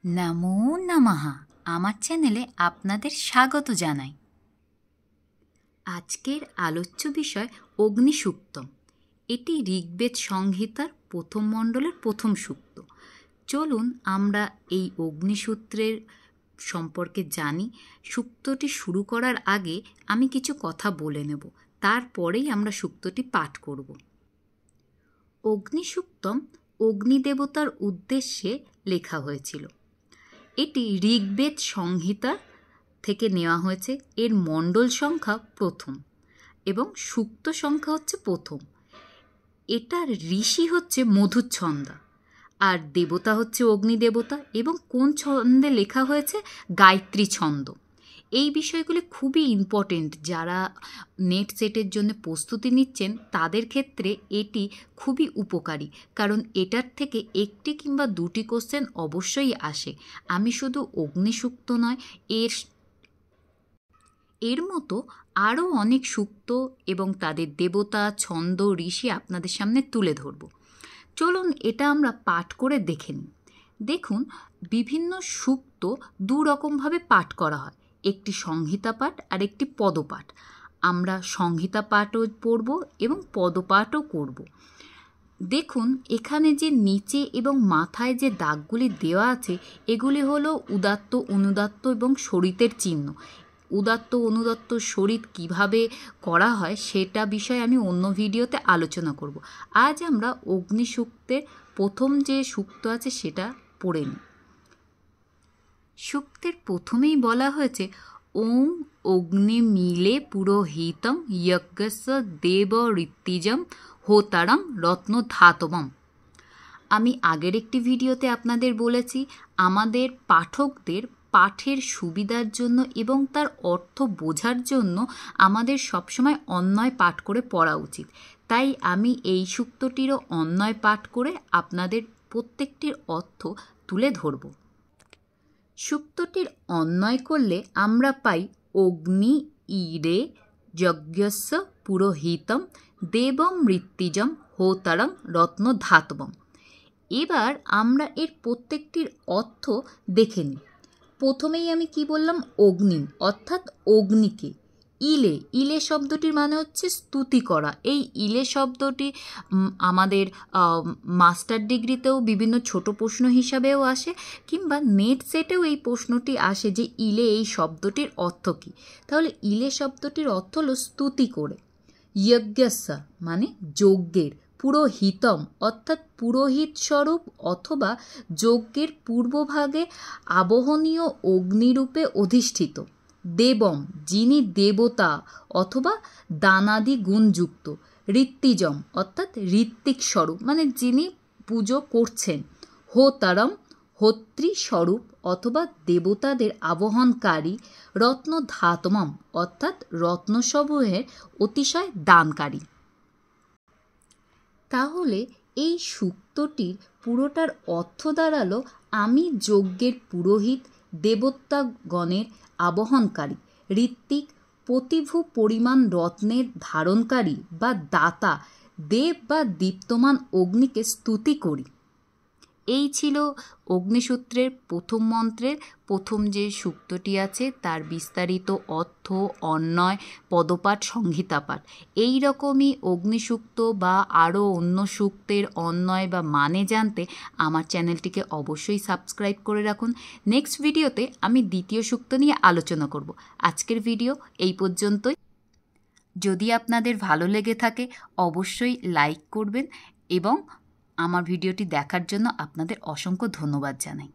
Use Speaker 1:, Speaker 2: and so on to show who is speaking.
Speaker 1: নমো নমঃ আমার চ্যানেলে আপনাদের স্বাগত জানাই। আজকের আলোচ্য বিষয় অগ্নিসূক্তম। এটি ঋগ্বেদ সংহিতার প্রথম মণ্ডলের প্রথম সূক্ত। চলুন আমরা এই অগ্নিসূত্রের সম্পর্কে জানি। সূক্তটি শুরু করার আগে আমি কিছু কথা বলে নেব, তারপরেই আমরা সূক্তটি পাঠ করব। অগ্নিসূক্তম অগ্নিদেবতার উদ্দেশ্যে লেখা হয়েছিল। এটি ঋগ্বেদ সংহিতা থেকে নেওয়া হয়েছে। এর মণ্ডল সংখ্যা প্রথম এবং সূক্ত সংখ্যা হচ্ছে প্রথম। এটার ঋষি হচ্ছে মধুচ্ছন্দা আর দেবতা হচ্ছে অগ্নিদেবতা। এবং কোন ছন্দে লেখা হয়েছে? গায়ত্রী ছন্দ। এই বিষয়গুলি খুবই ইম্পর্টেন্ট। যারা নেট সেটের জন্য প্রস্তুতি নিচ্ছেন তাদের ক্ষেত্রে এটি খুবই উপকারী, কারণ এটার থেকে একটি কিংবা দুটি কোশ্চেন অবশ্যই আসে। আমি শুধু অগ্নিসূক্ত নয়, এর মতো আরও অনেক সূক্ত এবং তাদের দেবতা, ছন্দ, ঋষি আপনাদের সামনে তুলে ধরব। চলুন এটা আমরা পাঠ করে দেখে নিই। দেখুন, বিভিন্ন সূক্ত দু রকমভাবে পাঠ করা হয়, একটি সংহিতা পাঠ আর একটি পদপাঠ। আমরা সংহিতা পাঠও পড়ব এবং পদপাঠও করব। দেখুন, এখানে যে নিচে এবং মাথায় যে দাগগুলি দেওয়া আছে এগুলি হলো উদাত্ত, অনুদাত্ত এবং শরিতের চিহ্ন। উদাত্ত, অনুদাত্ত, শরিত কিভাবে করা হয় সেটা বিষয়ে আমি অন্য ভিডিওতে আলোচনা করব। আজ আমরা অগ্নিসূক্তের প্রথম যে সূক্ত আছে সেটা পড়ে নিই। সূক্তের প্রথমেই বলা হয়েছে, ওং অগ্নিমিলে পুরোহিতং যজ্ঞস্য দেব ঋত্বিজম হোতারং রত্নধাতবম। আমি আগের একটি ভিডিওতে আপনাদের বলেছি, আমাদের পাঠকদের পাঠের সুবিধার জন্য এবং তার অর্থ বোঝার জন্য আমাদের সবসময় অন্বয় পাঠ করে পড়া উচিত। তাই আমি এই সূক্তটিরও অন্বয় পাঠ করে আপনাদের প্রত্যেকটির অর্থ তুলে ধরব। সূক্তটির অন্বয় করলে আমরা পাই, অগ্নি ইরে যজ্ঞস্য পুরোহিতম দেবম ঋত্বিজম হোতারং রত্নধাতবম। এবার আমরা এর প্রত্যেকটির অর্থ দেখে নিই। প্রথমেই আমি কি বললাম? অগ্নি অর্থাৎ অগ্নিকে। ইলে, ইলে শব্দটির মানে হচ্ছে স্তুতি করা। এই ইলে শব্দটি আমাদের মাস্টার ডিগ্রিতেও বিভিন্ন ছোট প্রশ্ন হিসাবেও আসে, কিংবা নেট সেটেও এই প্রশ্নটি আসে যে ইলে এই শব্দটির অর্থ কী। তাহলে ইলে শব্দটির অর্থ হলো স্তুতি করে। যজ্ঞস্যা মানে যজ্ঞের, পুরোহিতম অর্থাৎ পুরোহিত স্বরূপ অথবা যজ্ঞের পূর্বভাগে আবহনীয় অগ্নিরূপে অধিষ্ঠিত, দেবম যিনি দেবতা অথবা দানাদি গুণযুক্ত, ঋত্বিজম অর্থাৎ ঋত্বিক স্বরূপ মানে যিনি পুজো করছেন, হোতারম হোত্রী স্বরূপ অথবা দেবতাদের আবহনকারী, রত্নধাতমম অর্থাৎ রত্নসমূহের অতিশয় দানকারী। তাহলে এই সূক্তটির পুরোটার অর্থ দাঁড়ালো, আমি যজ্ঞের পুরোহিত, দেবতাগণের আবহনকারী, ঋত্বিক, প্রতিভূ পরিমাণ রত্নের ধারণকারী বা দাতা, দেব বা দীপ্তমান অগ্নিকে স্তুতি করি। এই ছিল অগ্নিসূত্রের প্রথম মন্ত্রের প্রথম যে সূক্তটি আছে তার বিস্তারিত অর্থ, অন্বয়, পদপাঠ, সংহিতা পাঠ। এই রকমই অগ্নিসূক্ত বা আরও অন্য সূক্তের অন্বয় বা মানে জানতে আমার চ্যানেলটিকে অবশ্যই সাবস্ক্রাইব করে রাখুন। নেক্সট ভিডিওতে আমি দ্বিতীয় সূক্ত নিয়ে আলোচনা করব। আজকের ভিডিও এই পর্যন্তই। যদি আপনাদের ভালো লেগে থাকে অবশ্যই লাইক করবেন এবং আমার ভিডিওটি দেখার জন্য আপনাদের অসংখ্য ধন্যবাদ জানাই।